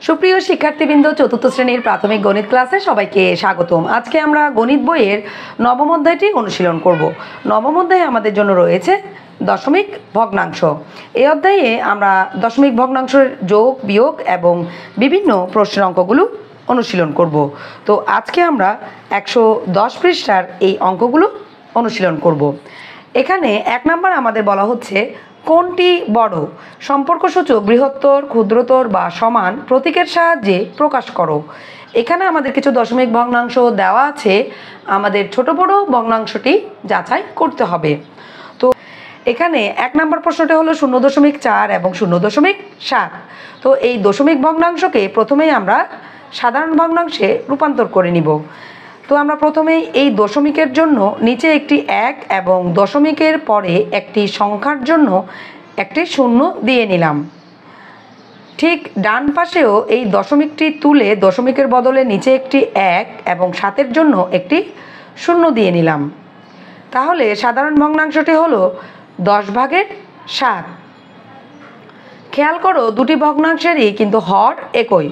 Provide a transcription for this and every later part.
সুপ্রিয় শিক্ষার্থীবৃন্দ, চতুর্থ শ্রেণীর প্রাথমিক গণিত ক্লাসে সবাইকে স্বাগতম। আজকে আমরা গণিত বইয়ের নবম অধ্যায়টি অনুশীলন করব। নবম অধ্যায়ে আমাদের জন্য রয়েছে দশমিক ভগ্নাংশ। এই অধ্যায়ে আমরা দশমিক ভগ্নাংশের যোগ, বিয়োগ এবং বিভিন্ন প্রশ্নের অঙ্কগুলো অনুশীলন করব। তো আজকে আমরা 110 পৃষ্ঠার এই অঙ্কগুলো অনুশীলন করব। এখানে 1 নম্বর আমাদের বলা হচ্ছে কোনটি বড়? সম্পর্কসূচক বৃহত্তর, ক্ষুদ্রতর বা সমান প্রতীকের সাহায্যে প্রকাশ করো। এখানে আমাদের কিছু দশমিক ভগ্নাংশ দেওয়া আছে, আমাদের ছোট বড় ভগ্নাংশটি যাচাই করতে হবে। তো এখানে 1 নম্বর প্রশ্নটি হলো 0.4 এবং 0.7। তো এই দশমিক ভগ্নাংশকে প্রথমেই আমরা সাধারণ ভগ্নাংশে রূপান্তর করে নিব। তো আমরা প্রথমেই এই দশমিকের জন্য নিচে একটি 1 এবং দশমিকের পরে একটি সংখ্যার জন্য একটি 0 দিয়ে নিলাম। ঠিক ডান পাশেও এই দশমিকটি তুলে দশমিকের বদলে নিচে একটি 1 এবং 7-এর জন্য একটি 0 দিয়ে নিলাম। তাহলে সাধারণ ভগ্নাংশটি হলো 10/7। খেয়াল করো, দুটি ভগ্নাংশেরই কিন্তু হর একই,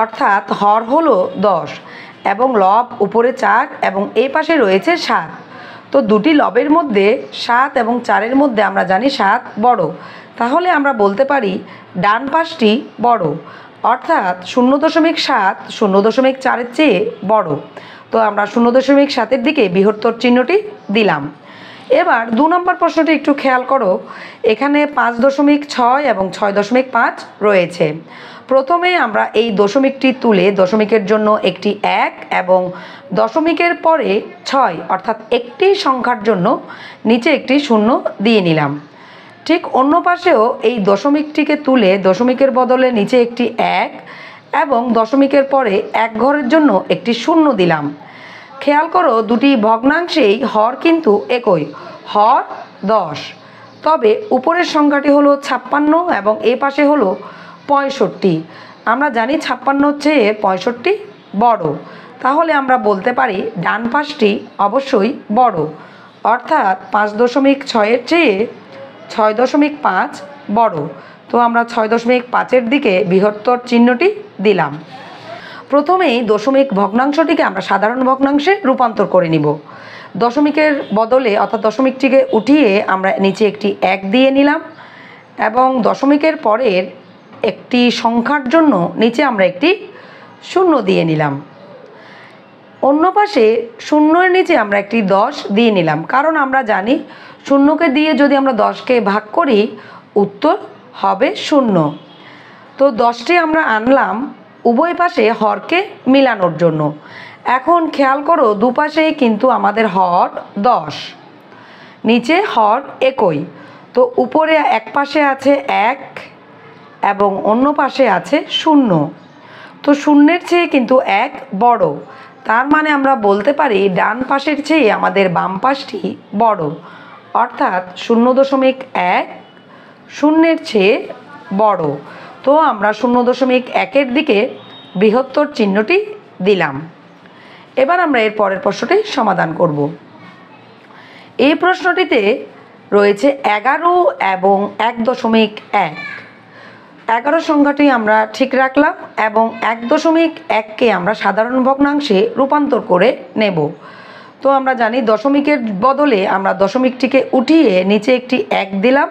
অর্থাৎ হর হলো 10 এবং লব উপরে 4 এবং এই পাশে রয়েছে 7। তো দুটি লবের মধ্যে 7 এবং 4-এর মধ্যে আমরা জানি 7 বড়। তাহলে আমরা বলতে পারি ডান পাশটি বড়, অর্থাৎ 0.7 0.4-এর চেয়ে বড়। তো আমরা 0.7-এর দিকে বৃহত্তর চিহ্নটি দিলাম। এবার 2 নম্বর প্রশ্নটি একটু খেয়াল করো, এখানে 5.6 এবং 6.5 রয়েছে। প্রথমে আমরা এই দশমিকটি তুলে দশমিকের জন্য একটি 1 এবং দশমিকের পরে 6 অর্থাৎ একটি সংখ্যার জন্য নিচে একটি 0 দিয়ে নিলাম। ঠিক অন্য পাশেও এই দশমিকটিকে তুলে দশমিকের বদলে নিচে একটি 1 এবং দশমিকের পরে এক ঘরের জন্য একটি 0 দিলাম। খেয়াল করো, দুটি ভগ্নাংশেই হর কিন্তু একই, হর 10। তবে উপরের সংখ্যাটি হলো 56 এবং এই পাশে হলো 65। আমরা জানি 56-র চেয়ে 65 বড়। তাহলে আমরা বলতে পারি ডান পাশটি অবশ্যই বড়, অর্থাৎ 5.6-এর চেয়ে 6.5 বড়। তো আমরা 6.5-এর দিকে বৃহত্তর চিহ্নটি দিলাম। প্রথমেই দশমিক ভগ্নাংশটিকে আমরা সাধারণ ভগ্নাংশে রূপান্তর করে নিব। দশমিকের বদলে অর্থাৎ দশমিকটিকে উঠিয়ে আমরা নিচে একটি 1 দিয়ে নিলাম এবং দশমিকের পরের একটি সংখ্যার জন্য নিচে আমরা একটি 0 দিয়ে নিলাম। অন্য পাশে 0-এর নিচে আমরা একটি 10 দিয়ে নিলাম, কারণ আমরা জানি 0কে দিয়ে যদি আমরা 10কে ভাগ করি উত্তর হবে 0। তো 10টি আমরা আনলাম উভয় পাশে হরকে মিলানোর জন্য। এখন খেয়াল করো, দুপাশেই কিন্তু আমাদের হর 10, নিচে হর একই। তো উপরে এক পাশে আছে 1 এবং অন্য পাশে আছে 0। তো 0-এর চেয়ে কিন্তু 1 বড়। তার মানে আমরা বলতে পারি ডান পাশের চেয়ে আমাদের বাম পাশটি বড়, অর্থাৎ 0.1 0-এর চেয়ে বড়। তো আমরা 0.1-এর দিকে বৃহত্তর চিহ্নটি দিলাম। এবার আমরা এর পরের প্রশ্নটি সমাধান করব। এই প্রশ্নটিতে রয়েছে 11 এবং 1.1। 11 সংখ্যাটি আমরা ঠিক রাখলাম এবং 1.1-কে আমরা সাধারণ ভগ্নাংশে রূপান্তর করে নেব। তো আমরা জানি দশমিকের বদলে আমরা দশমিকটিকে উঠিয়ে নিচে একটি 1 দিলাম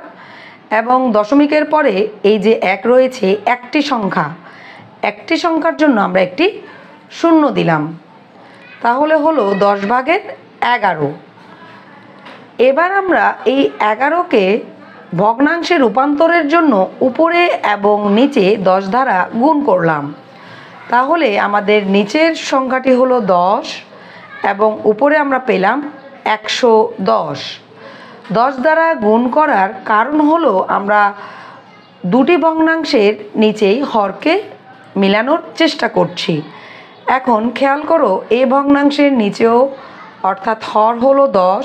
এবং দশমিকের পরে এই যে 1 রয়েছে একটি সংখ্যার জন্য আমরা একটি 0 দিলাম। তাহলে হলো 10/11। এবার আমরা এই 11কে ভগ্নাংশে রূপান্তরের জন্য উপরে এবং নিচে 10 দ্বারা গুণ করলাম। তাহলে আমাদের নিচের সংখ্যাটি হলো 10 এবং উপরে আমরা পেলাম 110। 10 দ্বারা গুণ করার কারণ হলো আমরা দুটি ভগ্নাংশের নিচেই হরকে মিলানোর চেষ্টা করছি। এখন খেয়াল করো, এই ভগ্নাংশের নিচেও অর্থাৎ হর হলো 10,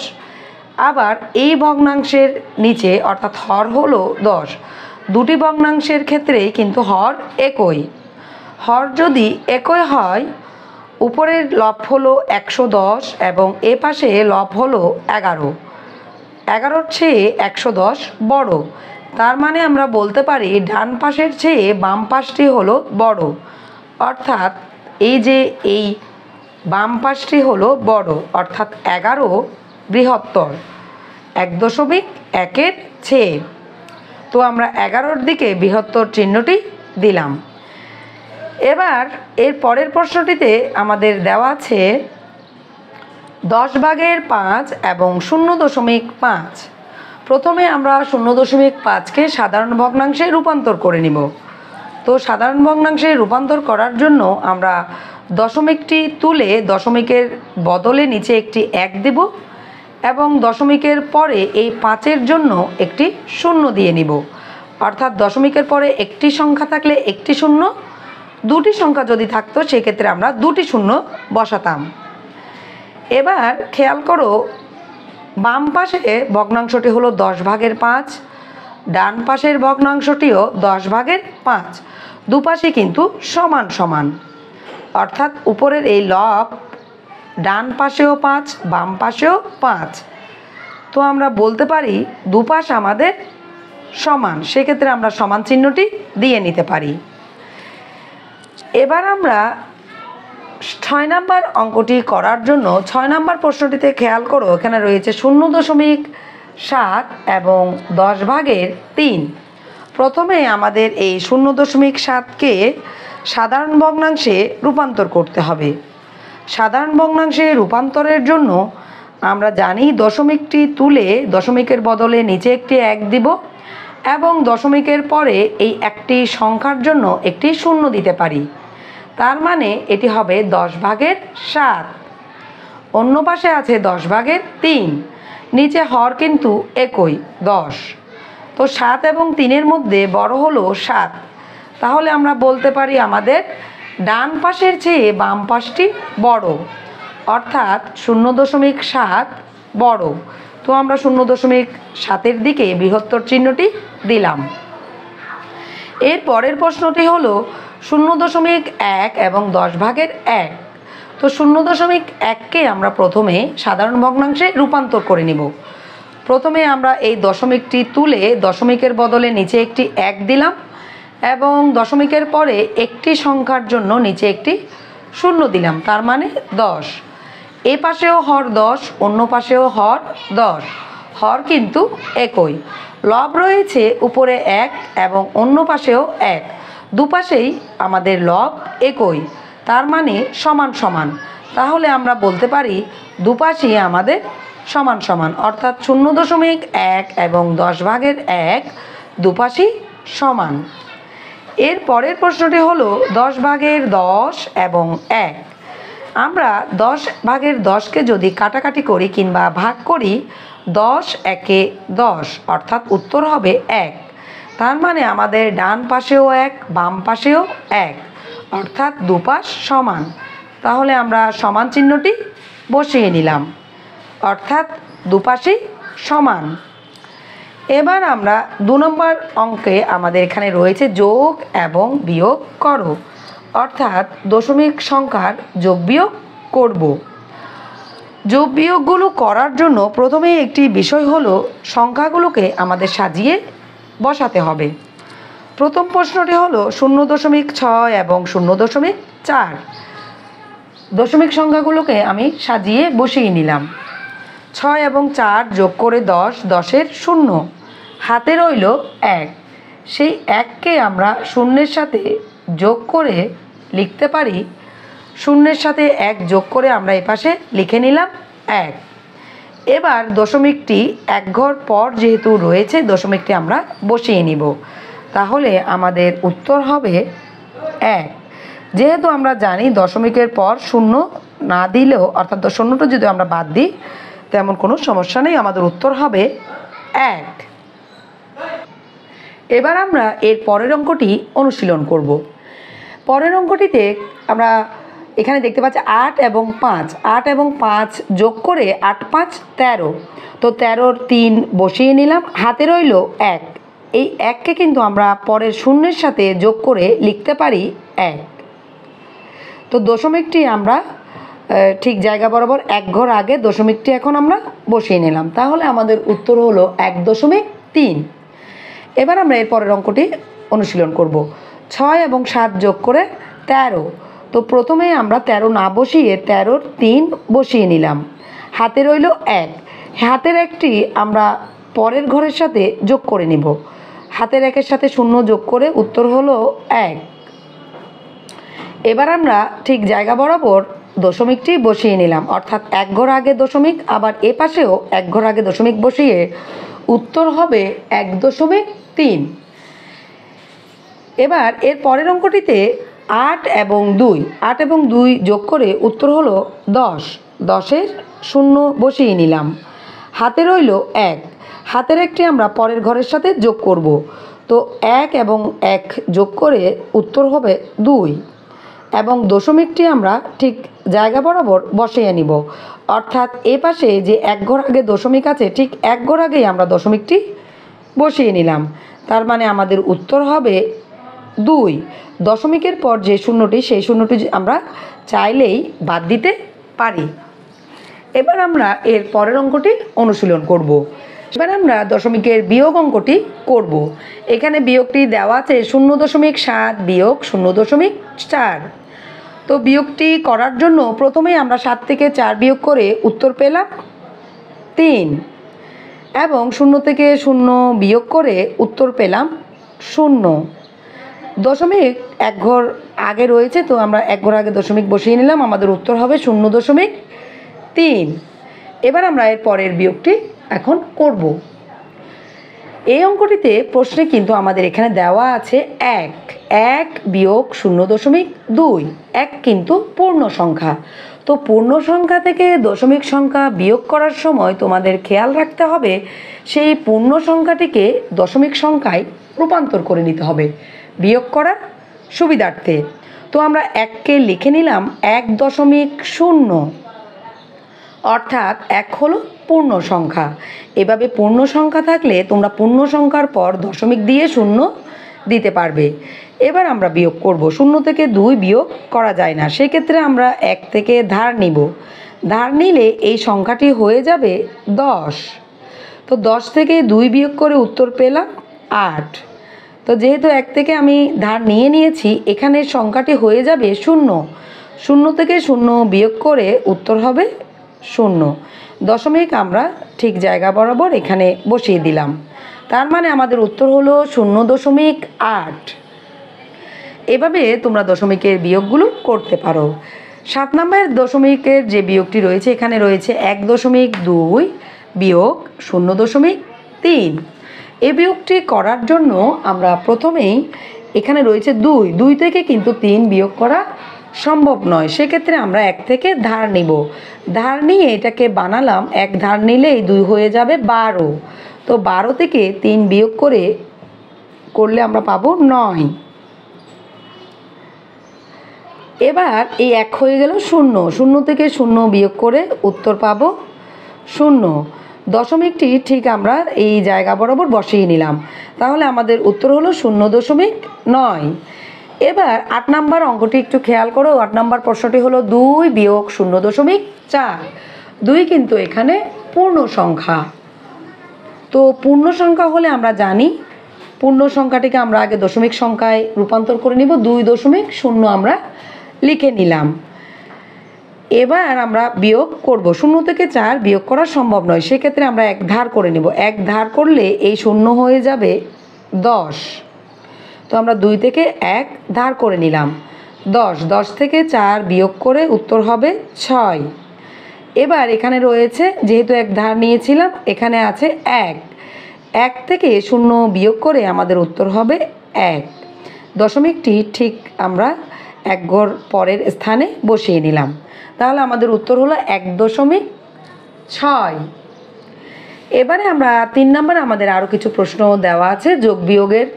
আবার এই ভগ্নাংশের নিচে অর্থাৎ হর হলো 10। দুটি ভগ্নাংশের ক্ষেত্রেই কিন্তু হর একই। হর যদি একই হয়, উপরের লব হলো 110 এবং এ পাশে লব হলো 11। 11-র চেয়ে 110 বড়। তার মানে আমরা বলতে পারি ডান পাশের চেয়ে বাম পাশটি হলো বড়, অর্থাৎ এই বাম পাশটি হলো বড়, অর্থাৎ 11 বৃহত্তর 1.1-এর চেয়ে। তো আমরা 11-র দিকে বৃহত্তর চিহ্নটি দিলাম। এবার এর পরের প্রশ্নটিতে আমাদের দেওয়া আছে 10/5 এবং 0.5। প্রথমে আমরা 0.5কে সাধারণ ভগ্নাংশে রূপান্তর করে নিব। তো সাধারণ ভগ্নাংশে রূপান্তর করার জন্য আমরা দশমিকটি তুলে দশমিকের বদলে নিচে একটি 1 দেব এবং দশমিকের পরে এই 5-এর জন্য একটি 0 দিয়ে নিব। অর্থাৎ দশমিকের পরে একটি সংখ্যা থাকলে একটি 0, দুটি সংখ্যা যদি থাকতো সেক্ষেত্রে আমরা দুটি 0 বসাতাম। এবার খেয়াল করো, বাম পাশে ভগ্নাংশটি হলো 10/5, ডান পাশের ভগ্নাংশটিও 10/5। দুপাশে কিন্তু সমান সমান, অর্থাৎ উপরের এই লব ডান পাশেও 5, বাম পাশেও 5। তো আমরা বলতে পারি দুপাশ আমাদের সমান, সেক্ষেত্রে আমরা সমান চিহ্নটি দিয়ে নিতে পারি। এবার আমরা 6 নম্বর অঙ্কটি করার জন্য 6 নম্বর প্রশ্নটিতে খেয়াল করো, এখানে রয়েছে 0.7 এবং 10/3। প্রথমে আমাদের এই 0.7কে সাধারণ ভগ্নাংশে রূপান্তর করতে হবে। সাধারণ ভগ্নাংশে রূপান্তরের জন্য আমরা জানি দশমিকটি তুলে দশমিকের বদলে নিচে একটি 1 দিব এবং দশমিকের পরে এই একটি সংখ্যার জন্য একটি 0 দিতে পারি। তার মানে এটি হবে 10/7। অন্য পাশে আছে 10/3, নিচে হর কিন্তু একই 10। তো 7 এবং 3-এর মধ্যে বড় হলো 7। তাহলে আমরা বলতে পারি আমাদের ডান পাশের চেয়ে বাম পাশটি বড়, অর্থাৎ 0.7 বড়। তো আমরা 0.7-এর দিকে বৃহত্তর চিহ্নটি দিলাম। এর পরের প্রশ্নটি হলো 0.1 এবং 10/1। তো 0.1কে আমরা প্রথমে সাধারণ ভগ্নাংশে রূপান্তর করে নিব। প্রথমে আমরা এই দশমিকটি তুলে দশমিকের বদলে নিচে একটি 1 দিলাম এবং দশমিকের পরে একটি সংখ্যার জন্য নিচে একটি 0 দিলাম, তার মানে 10। এ পাশেও হর 10, অন্য পাশেও হর 10, হর কিন্তু একই। লব রয়েছে উপরে 1 এবং অন্য পাশেও 1, দুপাশেই আমাদের লব একই, তার মানে সমান সমান। তাহলে আমরা বলতে পারি দুপাশই আমাদের সমান সমান, অর্থাৎ 0.1 এবং 10/1 দুপাশই সমান। এর পরের প্রশ্নটি হলো 10/10 এবং 1। আমরা 10/10কে যদি কাটাকাটি করি কিংবা ভাগ করি, 10 একে 10, অর্থাৎ উত্তর হবে 1। তার মানে আমাদের ডান পাশেও 1, বাম পাশেও 1, অর্থাৎ দুপাশ সমান। তাহলে আমরা সমান চিহ্নটি বসিয়ে নিলাম, অর্থাৎ দুপাশই সমান। এবার আমরা 2 নম্বর অঙ্কে আমাদের এখানে রয়েছে যোগ এবং বিয়োগ করো, অর্থাৎ দশমিক সংখ্যার যোগ বিয়োগ করব। যোগ বিয়োগগুলো করার জন্য প্রথমে একটি বিষয় হলো সংখ্যাগুলোকে আমাদের সাজিয়ে বসাতে হবে। প্রথম প্রশ্নটি হলো 0.6 এবং 0.4। দশমিক সংখ্যাগুলোকে আমি সাজিয়ে বসিয়ে নিলাম। 6 এবং 4 যোগ করে 10, 10-এর 0, হাতে রইল 1। সেই 1কে আমরা শূন্যের সাথে যোগ করে লিখতে পারি, শূন্যের সাথে 1 যোগ করে আমরা এপাশে লিখে নিলাম 1। এবার দশমিকটি 1 ঘর পর যেহেতু রয়েছে, দশমিকটি আমরা বসিয়ে নিব। তাহলে আমাদের উত্তর হবে 1। যেহেতু আমরা জানি দশমিকের পর 0 না দিলেও, অর্থাৎ 0টা যদি আমরা বাদ দিই তেমন কোনো সমস্যা নেই, আমাদের উত্তর হবে 1। এবার আমরা এর পরের অঙ্কটি অনুশীলন করব। পরের অঙ্কটিতে আমরা এখানে দেখতে পাচ্ছি 8 এবং 5। 8 এবং 5 যোগ করে 8 5 13। তো 13-র 3 বসিয়ে নিলাম, হাতে রইল 1। এই 1কে কিন্তু আমরা পরের শূন্যের সাথে যোগ করে লিখতে পারি 1। তো দশমিকটি আমরা ঠিক জায়গা বরাবর 1 ঘর আগে দশমিকটি এখন আমরা বসিয়ে নিলাম। তাহলে আমাদের উত্তর হলো 1.3। এবার আমরা এর পরের অঙ্কটি অনুশীলন করব। 6 এবং 7 যোগ করে 13। তো প্রথমে আমরা 13 না বসিয়ে 13-র 3 বসিয়ে নিলাম। হাতে রইল 1। হাতের একটি আমরা পরের ঘরের সাথে যোগ করে নিব। হাতের 1-এর সাথে 0 যোগ করে উত্তর হলো 1। এবার আমরা ঠিক জায়গা বরাবর দশমিকটি বসিয়ে নিলাম, অর্থাৎ 1 ঘর আগে দশমিক, আবার এ পাশেও 1 ঘর আগে দশমিক বসিয়ে উত্তর হবে 1.3। এবার এর পরের অঙ্কটিতে 8 এবং 2 যোগ করে উত্তর হলো 10। 10-এর 0 বসিয়ে নিলাম। হাতে রইল 1। হাতের একটি আমরা পরের ঘরের সাথে যোগ করব। তো 1 এবং 1 যোগ করে উত্তর হবে 2 এবং দশমিকটি আমরা ঠিক জায়গা বরাবর বসিয়ে নিব, অর্থাৎ এ পাশে যে 1 ঘর আগে দশমিক আছে ঠিক 1 ঘর আগেই আমরা দশমিকটি বসিয়ে নিলাম। তার মানে আমাদের উত্তর হবে 2। দশমিকের পর যে শূন্যটি, সেই শূন্যটি আমরা চাইলেই বাদ দিতে পারি। এবার আমরা এর পরের অঙ্কটি অনুশীলন করব। এবার আমরা দশমিকের বিয়োগ অঙ্কটি করব। এখানে বিয়োগটি দেওয়া আছে 0.7 বিয়োগ 0.4। তো বিয়োগটি করার জন্য প্রথমেই আমরা 7 থেকে 4 বিয়োগ করে উত্তর পেলাম 3 এবং 0 থেকে 0 বিয়োগ করে উত্তর পেলাম 0। দশমিক 1 ঘর আগে রয়েছে, তো আমরা 1 ঘর আগে দশমিক বসিয়ে নিলাম, আমাদের উত্তর হবে 0.3। এবার আমরা এর পরের বিয়োগটি এখন করব। এই অঙ্কটিতে প্রশ্নে কিন্তু আমাদের এখানে দেওয়া আছে 1 বিয়োগ 0.2। 1 কিন্তু পূর্ণ সংখ্যা। তো পূর্ণ সংখ্যা থেকে দশমিক সংখ্যা বিয়োগ করার সময় তোমাদের খেয়াল রাখতে হবে সেই পূর্ণ সংখ্যাটিকে দশমিক সংখ্যায় রূপান্তর করে নিতে হবে বিয়োগ করার সুবিধার্থে। তো আমরা 1কে লিখে নিলাম 1.0, অর্থাৎ 1 হলো পূর্ণ সংখ্যা। এভাবে পূর্ণ সংখ্যা থাকলে তোমরা পূর্ণ সংখ্যার পর দশমিক দিয়ে 0 দিতে পারবে। এবার আমরা বিয়োগ করব। 0 থেকে 2 বিয়োগ করা যায় না, সেক্ষেত্রে আমরা 1 থেকে ধার নিব। ধার নিলে এই সংখ্যাটি হয়ে যাবে 10। তো 10 থেকে 2 বিয়োগ করে উত্তর পেলাম 8। তো যেহেতু 1 থেকে আমি ধার নিয়েছি, এখানে সংখ্যাটি হয়ে যাবে 0। 0 থেকে 0 বিয়োগ করে উত্তর হবে 0। দশমিক আমরা ঠিক জায়গা বরাবর এখানে বসিয়ে দিলাম। তার মানে আমাদের উত্তর হলো 0.8। এভাবে তোমরা দশমিকের বিয়োগগুলো করতে পারো। 7 নম্বরের দশমিকের যে বিয়োগটি রয়েছে, এখানে রয়েছে 1.2 বিয়োগ 0.3। এই বিয়োগটি করার জন্য আমরা প্রথমেই এখানে রয়েছে 2 থেকে কিন্তু 3 বিয়োগ করা সম্ভব নয়, সেক্ষেত্রে আমরা 1 থেকে ধার নিব। ধার নিয়ে এটাকে বানালাম, 1 ধার নিলেই 2 হয়ে যাবে 12। তো 12 থেকে 3 বিয়োগ করলে আমরা পাবো 9। এবার এই 1 হয়ে গেল 0। 0 থেকে 0 বিয়োগ করে উত্তর পাবো 0। দশমিকটি ঠিক আমরা এই জায়গা বরাবর বসিয়ে নিলাম, তাহলে আমাদের উত্তর হলো 0.9। এবার 8 নম্বর অঙ্কটি একটু খেয়াল করো। 8 নম্বর প্রশ্নটি হলো 2 বিয়োগ 0.4। 2 কিন্তু এখানে পূর্ণ সংখ্যা। তো পূর্ণ সংখ্যা হলে আমরা জানি পূর্ণ সংখ্যাটিকে আমরা আগে দশমিক সংখ্যায় রূপান্তর করে নিব। 2.0 আমরা লিখে নিলাম। এবার আমরা বিয়োগ করব। 0 থেকে 4 বিয়োগ করা সম্ভব নয়, সেক্ষেত্রে আমরা 1 ধার করে নেব। 1 ধার করলে এই 0 হয়ে যাবে 10। তো আমরা 2 থেকে 1 ধার করে নিলাম 10। 10 থেকে 4 বিয়োগ করে উত্তর হবে 6। এবার এখানে রয়েছে, যেহেতু 1 ধার নিয়েছিলাম, এখানে আছে 1 থেকে 0 বিয়োগ করে আমাদের উত্তর হবে 1। দশমিকটি ঠিক আমরা 1 ঘর পরের স্থানে বসিয়ে নিলাম, তাহলে আমাদের উত্তর হলো 1.6। এবারে আমরা 3 নম্বরে আমাদের আরও কিছু প্রশ্ন দেওয়া আছে যোগ বিয়োগের।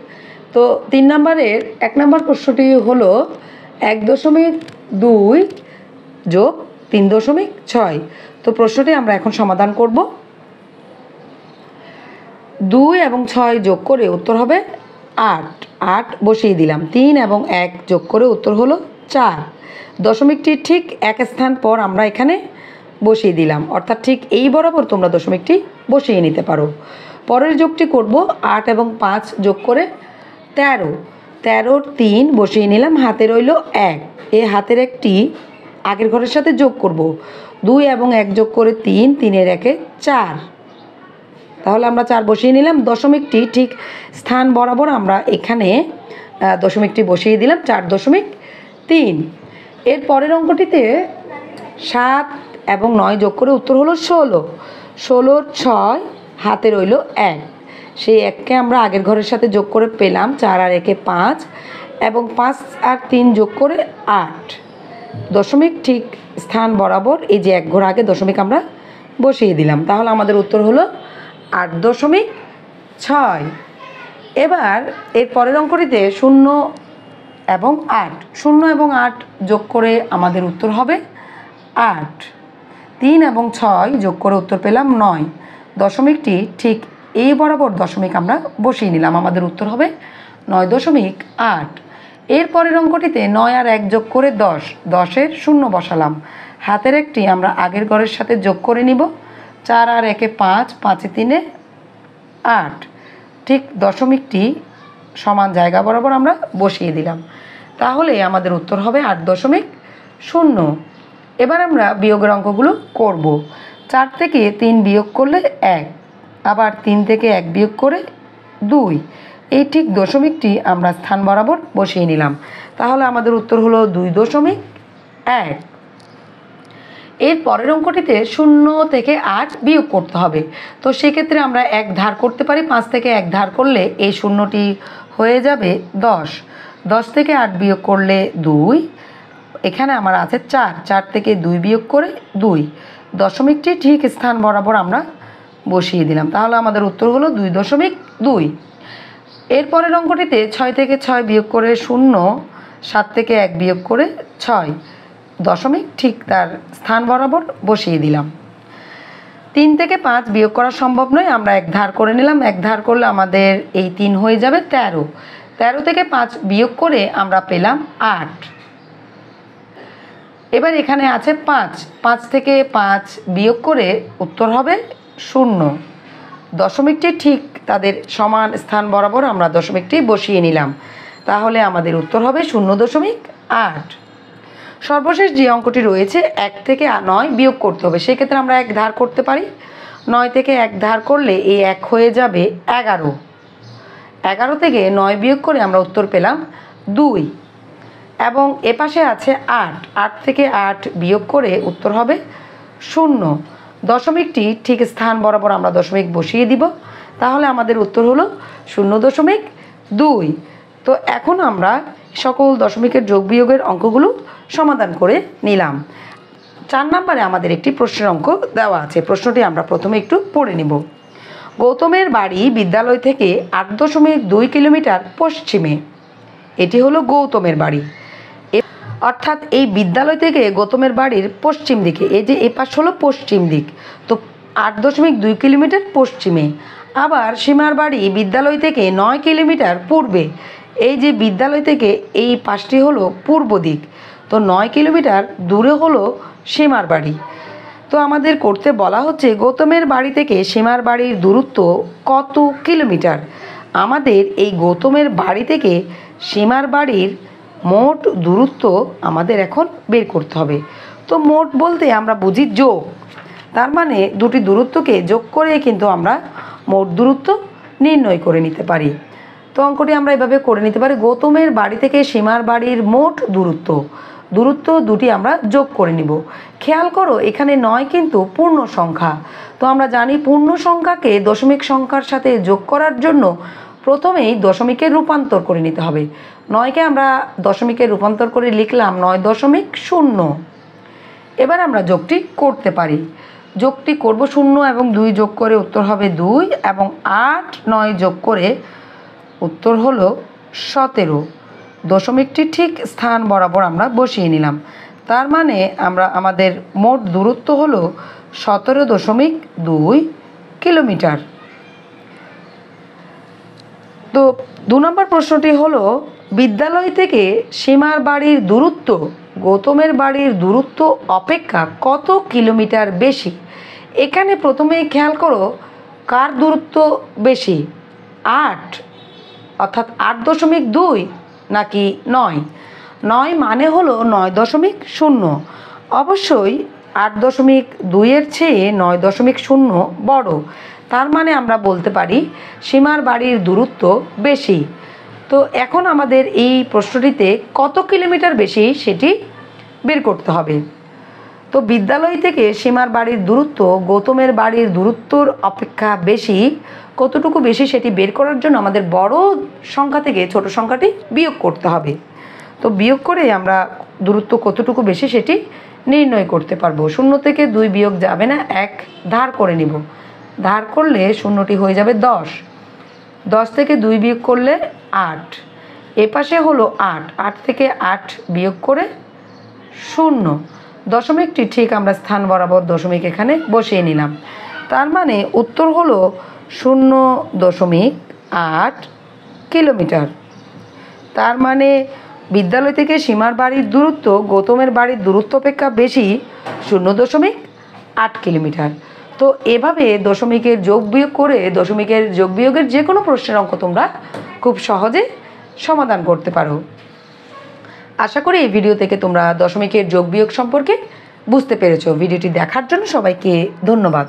তো 3 নম্বরের 1 নম্বর প্রশ্নটি হলো 1.2 যোগ 3.6। তো প্রশ্নটি আমরা এখন সমাধান করব। 2 এবং 6 যোগ করে উত্তর হবে 8 বসিয়ে দিলাম। 3 এবং 1 যোগ করে উত্তর হলো 4। দশমিকটি ঠিক 1 স্থান পর আমরা এখানে বসিয়ে দিলাম, অর্থাৎ ঠিক এই বরাবর তোমরা দশমিকটি বসিয়ে নিতে পারো। পরের যোগটি করব 8 এবং 5 যোগ করে 13, 13-র 3 বসিয়ে নিলাম, হাতে রইল 1, এই হাতের একটি আগের ঘরের সাথে যোগ করব, 2 এবং 1 যোগ করে 3, 3-এর 1-এ 4, তাহলে আমরা 4 বসিয়ে নিলাম। দশমিকটি ঠিক স্থান বরাবর আমরা এখানে দশমিকটি বসিয়ে দিলাম 4.3। এর পরের অঙ্কটিতে 7 এবং 9 যোগ করে উত্তর হলো 16, 16-র 6 হাতে রইল 1, সেই 1কে আমরা আগের ঘরের সাথে যোগ করে পেলাম 4 আর 1-এ 5 এবং 5 আর 3 যোগ করে 8, দশমিক ঠিক স্থান বরাবর এই যে 1 ঘর আগে দশমিক আমরা বসিয়ে দিলাম, তাহলে আমাদের উত্তর হলো 8.6। এবার এর পরের অঙ্কটিতে 0 এবং 8, 0 এবং 8 যোগ করে আমাদের উত্তর হবে 8, 3 এবং 6 যোগ করে উত্তর পেলাম 9, দশমিকটি ঠিক এই বরাবর দশমিক আমরা বসিয়ে নিলাম, আমাদের উত্তর হবে 9.8। এর পরের অঙ্কটিতে 9 আর 1 যোগ করে 10, 10-এর 0 বসালাম, হাতের একটি আমরা আগের ঘরের সাথে যোগ করে নিব, 4 আর 1-এ 5, 5-এ 3-এ 8, ঠিক দশমিকটি সমান জায়গা বরাবর আমরা বসিয়ে দিলাম, তাহলে আমাদের উত্তর হবে 8.0। এবার আমরা বিয়োগের অঙ্কগুলো করব। 4 থেকে 3 বিয়োগ করলে 1, আবার 3 থেকে 1 বিয়োগ করে 2, এই ঠিক দশমিকটি আমরা স্থান বরাবর বসিয়ে নিলাম, তাহলে আমাদের উত্তর হলো 2.1। এর পরের অঙ্কটিতে 0 থেকে 8 বিয়োগ করতে হবে, তো সেক্ষেত্রে আমরা 1 ধার করতে পারি, 5 থেকে 1 ধার করলে এই শূন্যটি হয়ে যাবে 10, 10 থেকে 8 বিয়োগ করলে 2, এখানে আমার আছে 4, 4 থেকে 2 বিয়োগ করে 2, দশমিকটি ঠিক স্থান বরাবর আমরা বসিয়ে দিলাম, তাহলে আমাদের উত্তর হলো 2.2। এর পরের অঙ্কটিতে 6 থেকে 6 বিয়োগ করে 0, 7 থেকে 1 বিয়োগ করে 6, দশমিক ঠিক তার স্থান বরাবর বসিয়ে দিলাম। 3 থেকে 5 বিয়োগ করা সম্ভব নয়, আমরা 1 ধার করে নিলাম, 1 ধার করলে আমাদের এই 3 হয়ে যাবে 13, 13 থেকে 5 বিয়োগ করে আমরা পেলাম 8। এবার এখানে আছে 5, 5 থেকে 5 বিয়োগ করে উত্তর হবে 0, দশমিকটি ঠিক তাদের সমান স্থান বরাবর আমরা দশমিকটি বসিয়ে নিলাম, তাহলে আমাদের উত্তর হবে 0.8। সর্বশেষ যে অঙ্কটি রয়েছে 1 থেকে 9 বিয়োগ করতে হবে, সেক্ষেত্রে আমরা 1 ধার করতে পারি, 9 থেকে 1 ধার করলে এই 1 হয়ে যাবে 11, 11 থেকে 9 বিয়োগ করে আমরা উত্তর পেলাম 2, এবং এপাশে আছে 8, 8 থেকে 8 বিয়োগ করে উত্তর হবে 0, দশমিকটি ঠিক স্থান বরাবর আমরা দশমিক বসিয়ে দিব, তাহলে আমাদের উত্তর হলো 0.2। তো এখন আমরা সকল দশমিকের যোগ বিয়োগের অঙ্কগুলো সমাধান করে নিলাম। 4 নম্বরে আমাদের একটি প্রশ্নের অঙ্ক দেওয়া আছে, প্রশ্নটি আমরা প্রথমে একটু পড়ে নিব। গৌতমের বাড়ি বিদ্যালয় থেকে 8.2 কিলোমিটার পশ্চিমে, এটি হলো গৌতমের বাড়ি, অর্থাৎ এই বিদ্যালয় থেকে গৌতমের বাড়ির পশ্চিম দিকে, এই যে এপাশ হলো পশ্চিম দিক, তো 8.2 কিলোমিটার পশ্চিমে। আবার সীমার বাড়ি বিদ্যালয় থেকে 9 কিলোমিটার পূর্বে, এই যে বিদ্যালয় থেকে এই পাশটি হলো পূর্ব দিক, তো 9 কিলোমিটার দূরে হলো সীমার বাড়ি। তো আমাদের করতে বলা হচ্ছে গৌতমের বাড়ি থেকে সীমার বাড়ির দূরত্ব কত কিলোমিটার। আমাদের এই গৌতমের বাড়ি থেকে সীমার বাড়ির মোট দূরত্ব আমাদের এখন বের করতে হবে। তো মোট বলতে আমরা বুঝি যোগ, তার মানে দুটি দূরত্বকে যোগ করে কিন্তু আমরা মোট দূরত্ব নির্ণয় করে নিতে পারি। তো অঙ্কটি আমরা এভাবে করে নিতে পারি, গৌতমের বাড়ি থেকে সীমার বাড়ির মোট দূরত্ব দুটি আমরা যোগ করে নিব। খেয়াল করো এখানে 9 কিন্তু পূর্ণ সংখ্যা, তো আমরা জানি পূর্ণ সংখ্যাকে দশমিক সংখ্যার সাথে যোগ করার জন্য প্রথমেই দশমিকে রূপান্তর করে নিতে হবে। 9কে আমরা দশমিকে রূপান্তর করে লিখলাম 9.0। এবার আমরা যোগটি করতে পারি, যোগটি করব 0 এবং 2 যোগ করে উত্তর হবে 2, এবং 8, 9 যোগ করে উত্তর হলো 17, দশমিকটি ঠিক স্থান বরাবর আমরা বসিয়ে নিলাম, তার মানে আমাদের মোট দূরত্ব হলো 17.2 কিলোমিটার। তো 2 নম্বর প্রশ্নটি হলো বিদ্যালয় থেকে সীমার বাড়ির দূরত্ব গৌতমের বাড়ির দূরত্ব অপেক্ষা কত কিলোমিটার বেশি। এখানে প্রথমেই খেয়াল করো কার দূরত্ব বেশি, 8 অর্থাৎ 8.2 নাকি 9? 9 মানে হলো 9.0। অবশ্যই 8.2-এর চেয়ে 9.0 বড়। তার মানে আমরা বলতে পারি সীমার বাড়ির দূরত্ব বেশি। তো এখন আমাদের এই প্রশ্নটিতে কত কিলোমিটার বেশি সেটি বের করতে হবে। তো বিদ্যালয় থেকে সীমার বাড়ির দূরত্ব গৌতমের বাড়ির দূরত্বর অপেক্ষা বেশি। কতটুকু বেশি সেটি বের করার জন্য আমাদের বড় সংখ্যা থেকে ছোট সংখ্যাটি বিয়োগ করতে হবে। তো বিয়োগ করে আমরা দূরত্ব কতটুকু বেশি সেটি নির্ণয় করতে পারবো। 0 থেকে 2 বিয়োগ যাবে না, 1 ধার করে নিব। ধার করলে শূন্যটি হয়ে যাবে 10। 10 থেকে 2 বিয়োগ করলে 8। এ পাশে হলো 8। 8 থেকে 8 বিয়োগ করে 0। দশমিকটি ঠিক আমরা স্থান বরাবর দশমিক এখানে বসিয়ে নিলাম। তার মানে উত্তর হলো 0.8 কিলোমিটার। তার মানে বিদ্যালয় থেকে সীমার বাড়ির দূরত্ব গৌতমের বাড়ির দূরত্ব অপেক্ষা বেশি 0.8 কিলোমিটার। তো এভাবে দশমিকের যোগ বিয়োগ করে দশমিকের যোগ বিয়োগের যে কোনো প্রশ্নের অঙ্ক তোমরা খুব সহজে সমাধান করতে পারো। আশা করি এই ভিডিও থেকে তোমরা দশমিকের যোগ বিয়োগ সম্পর্কে বুঝতে পেরেছো। ভিডিওটি দেখার জন্য সবাইকে ধন্যবাদ।